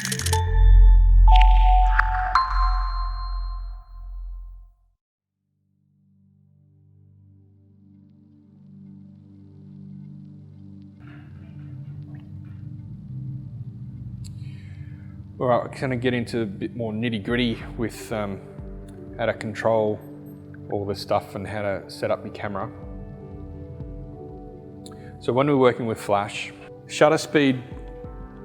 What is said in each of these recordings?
All right, we're going to get into a bit more nitty-gritty with how to control all this stuff and how to set up your camera. So when we're working with flash, shutter speed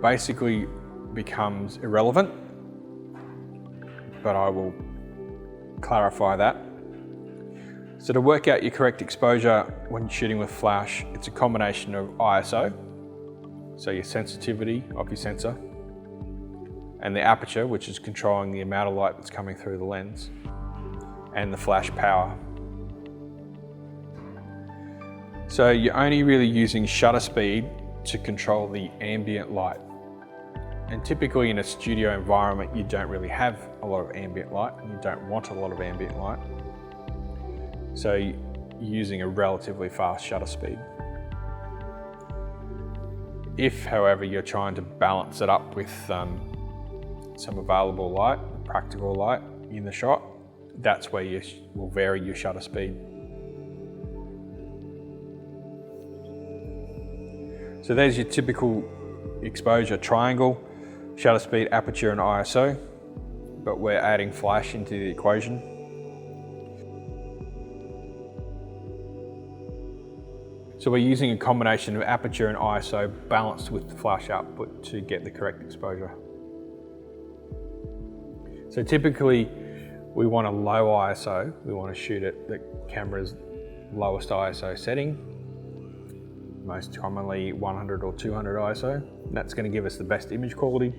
basically becomes irrelevant, but I will clarify that. So to work out your correct exposure when shooting with flash, it's a combination of ISO, so your sensitivity of your sensor, and the aperture, which is controlling the amount of light that's coming through the lens, and the flash power. So you're only really using shutter speed to control the ambient light. And typically in a studio environment, you don't really have a lot of ambient light, and you don't want a lot of ambient light. So you're using a relatively fast shutter speed. If, however, you're trying to balance it up with some available light, practical light in the shot, that's where you will vary your shutter speed. So there's your typical exposure triangle: shutter speed, aperture, and ISO, but we're adding flash into the equation. So we're using a combination of aperture and ISO balanced with the flash output to get the correct exposure. So typically we want a low ISO. We want to shoot at the camera's lowest ISO setting, most commonly 100 or 200 ISO. And that's going to give us the best image quality.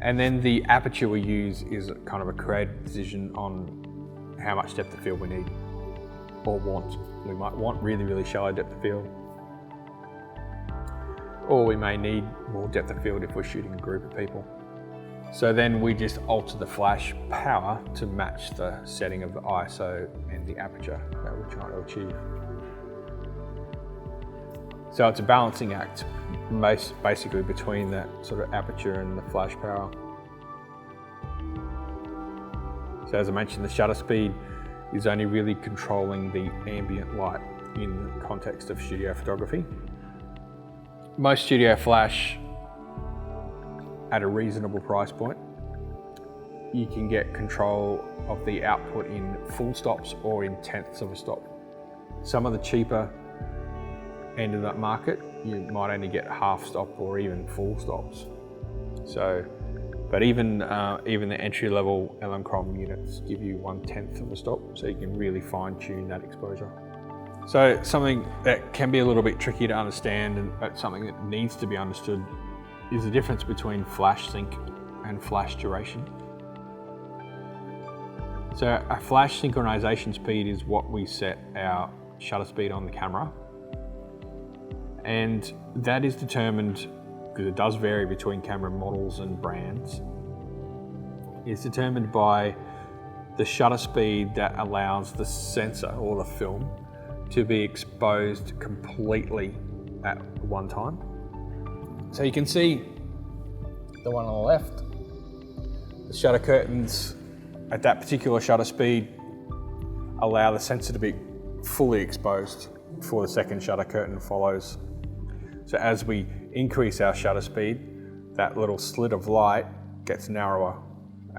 And then the aperture we use is kind of a creative decision on how much depth of field we need or want. We might want really, really shallow depth of field, or we may need more depth of field if we're shooting a group of people. So then we just alter the flash power to match the setting of the ISO and the aperture that we're trying to achieve. So it's a balancing act, basically between that sort of aperture and the flash power. So as I mentioned, the shutter speed is only really controlling the ambient light in the context of studio photography. Most studio flash, at a reasonable price point, you can get control of the output in full stops or in tenths of a stop. Some of the cheaper end of that market, you might only get half stop or even full stops. So, but even the entry-level Elinchrom units give you 1/10 of a stop, so you can really fine-tune that exposure. So something that can be a little bit tricky to understand, and but something that needs to be understood, is the difference between flash sync and flash duration. So a flash synchronization speed is what we set our shutter speed on the camera, and that is determined, because it does vary between camera models and brands, is determined by the shutter speed that allows the sensor or the film to be exposed completely at one time. So you can see the one on the left, the shutter curtains at that particular shutter speed allow the sensor to be fully exposed before the second shutter curtain follows. So as we increase our shutter speed, that little slit of light gets narrower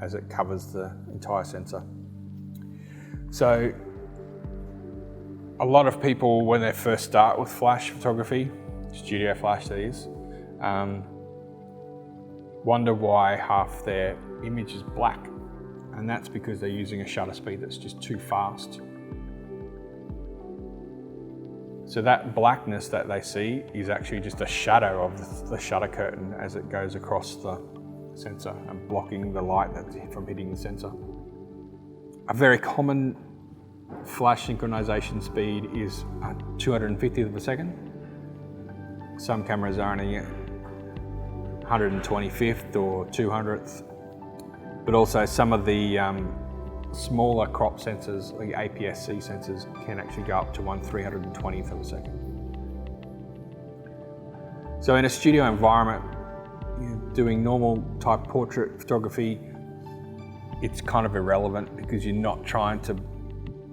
as it covers the entire sensor. So a lot of people, when they first start with flash photography, studio flash that is, wonder why half their image is black. And that's because they're using a shutter speed that's just too fast. So that blackness that they see is actually just a shadow of the shutter curtain as it goes across the sensor and blocking the light from hitting the sensor. A very common flash synchronization speed is 250th of a second. Some cameras are only 125th or 200th, but also some of the smaller crop sensors, like APS-C sensors, can actually go up to 1/320th of a second. So in a studio environment, doing normal type portrait photography, it's kind of irrelevant because you're not trying to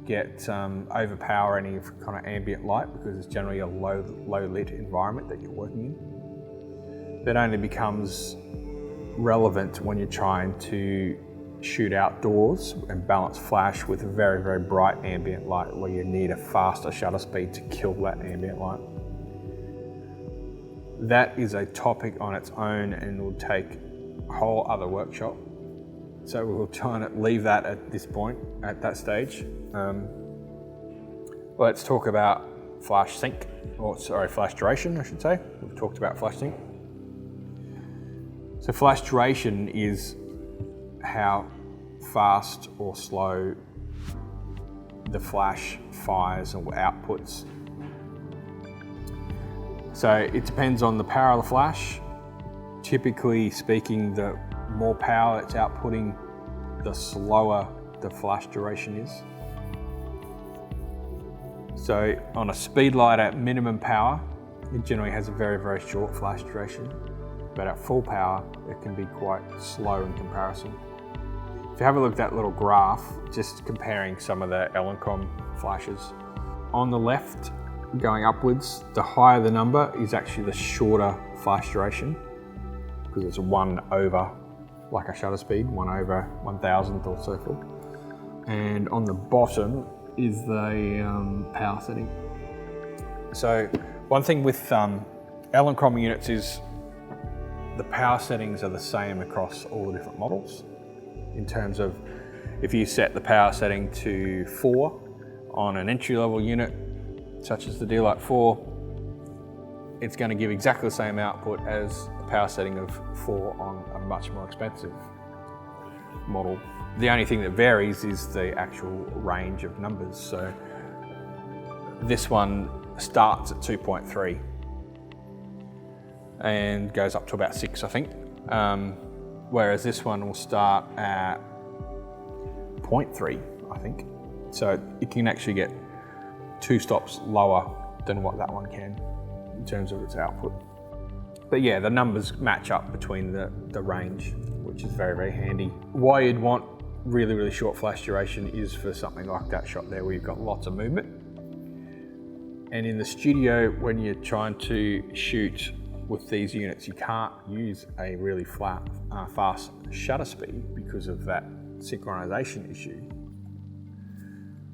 get overpower any kind of ambient light, because it's generally a low lit environment that you're working in. That only becomes relevant when you're trying to shoot outdoors and balance flash with very, very bright ambient light, where you need a faster shutter speed to kill that ambient light. That is a topic on its own and will take a whole other workshop. So we'll try and leave that at this point, at that stage. Let's talk about flash sync, flash duration, I should say. We've talked about flash sync. So flash duration is how fast or slow the flash fires or outputs. So it depends on the power of the flash. Typically speaking, the more power it's outputting, the slower the flash duration is. So on a speed light at minimum power, it generally has a very, very short flash duration, but at full power, it can be quite slow in comparison. If you have a look at that little graph, just comparing some of the Elinchrom flashes, on the left, going upwards, the higher the number is actually the shorter flash duration, because it's 1 over, like a shutter speed, 1 over 1,000th or so forth. And on the bottom is the power setting. So one thing with Elinchrom units is the power settings are the same across all the different models, in terms of if you set the power setting to 4 on an entry-level unit, such as the D-Lite 4, it's going to give exactly the same output as a power setting of 4 on a much more expensive model. The only thing that varies is the actual range of numbers. So this one starts at 2.3 and goes up to about 6, I think. Whereas this one will start at 0.3, I think. So it can actually get 2 stops lower than what that one can in terms of its output. But yeah, the numbers match up between the range, which is very, very handy. Why you'd want really, really short flash duration is for something like that shot there, where you've got lots of movement. And in the studio, when you're trying to shoot with these units, you can't use a really fast shutter speed because of that synchronization issue.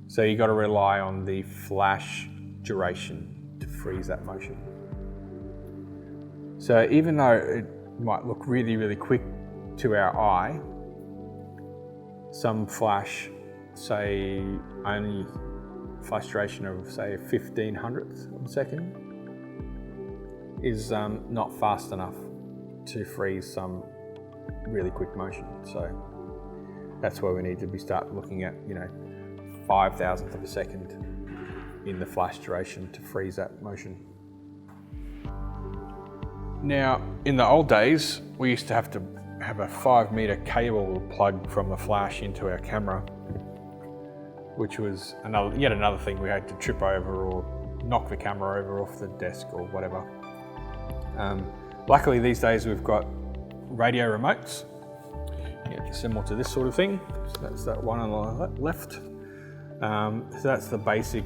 So you got to rely on the flash duration to freeze that motion. So even though it might look really, really quick to our eye, some flash, say only flash duration of say 1/1500th of a second, is not fast enough to freeze some really quick motion. So that's where we need to start looking at, 5,000th of a second in the flash duration to freeze that motion. Now, in the old days, we used to have a 5-meter cable plugged from the flash into our camera, which was yet another thing we had to trip over or knock the camera over off the desk or whatever. Luckily these days we've got radio remotes, similar to this sort of thing. So that's that one on the left. So that's the basic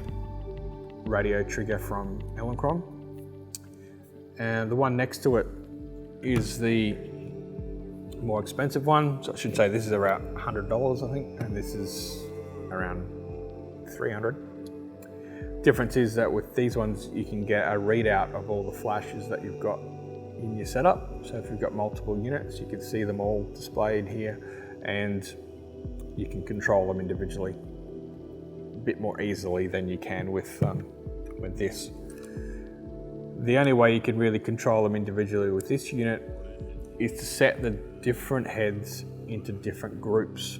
radio trigger from Elinchrom. And the one next to it is the more expensive one. So I should say this is around $100, I think, and this is around $300. Difference is that with these ones, you can get a readout of all the flashes that you've got in your setup. So if you've got multiple units, you can see them all displayed here, and you can control them individually a bit more easily than you can with this. The only way you can really control them individually with this unit is to set the different heads into different groups.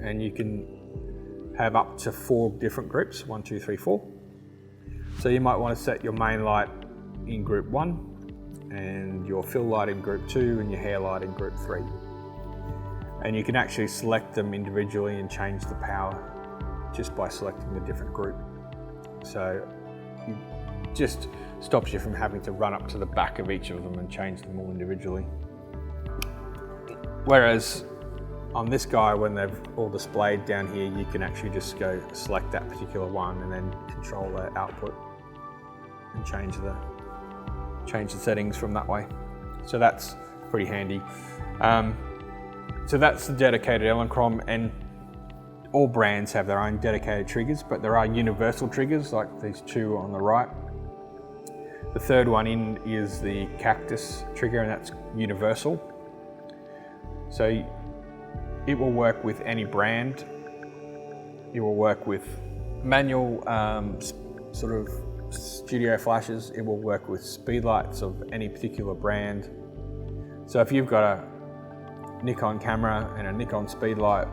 And you can have up to 4 different groups, 1, 2, 3, 4. So you might want to set your main light in group 1, and your fill light in group 2, and your hair light in group 3. And you can actually select them individually and change the power just by selecting the different group. So you just stops you from having to run up to the back of each of them and change them all individually. Whereas on this guy, when they've all displayed down here, you can actually just go select that particular one and then control the output and change the settings from that way. So that's pretty handy. So that's the dedicated Elinchrom, and all brands have their own dedicated triggers, but there are universal triggers like these two on the right. The third one in is the Cactus trigger, and that's universal. So it will work with any brand. It will work with manual sort of studio flashes. It will work with speedlights of any particular brand. So if you've got a Nikon camera and a Nikon speedlight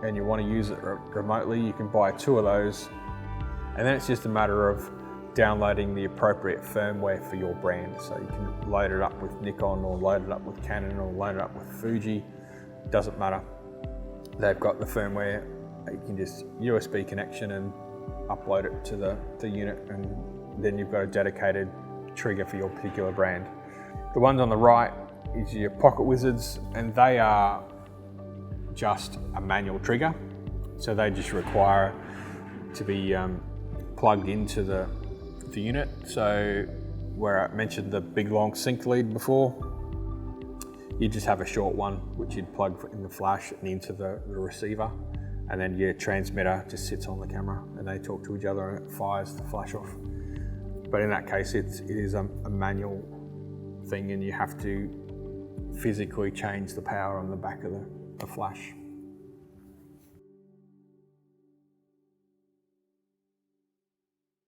and you want to use it remotely, you can buy 2 of those, and then it's just a matter of downloading the appropriate firmware for your brand. So you can load it up with Nikon or load it up with Canon or load it up with Fuji. It doesn't matter. They've got the firmware. You can just USB connection and upload it to the unit, and then you've got a dedicated trigger for your particular brand. The ones on the right is your Pocket Wizards, and they are just a manual trigger. So they just require to be plugged into the unit. So where I mentioned the big long sync lead before, you just have a short one which you'd plug in the flash and into the receiver, and then your transmitter just sits on the camera and they talk to each other and it fires the flash off. But in that case, it is a manual thing, and you have to physically change the power on the back of the flash.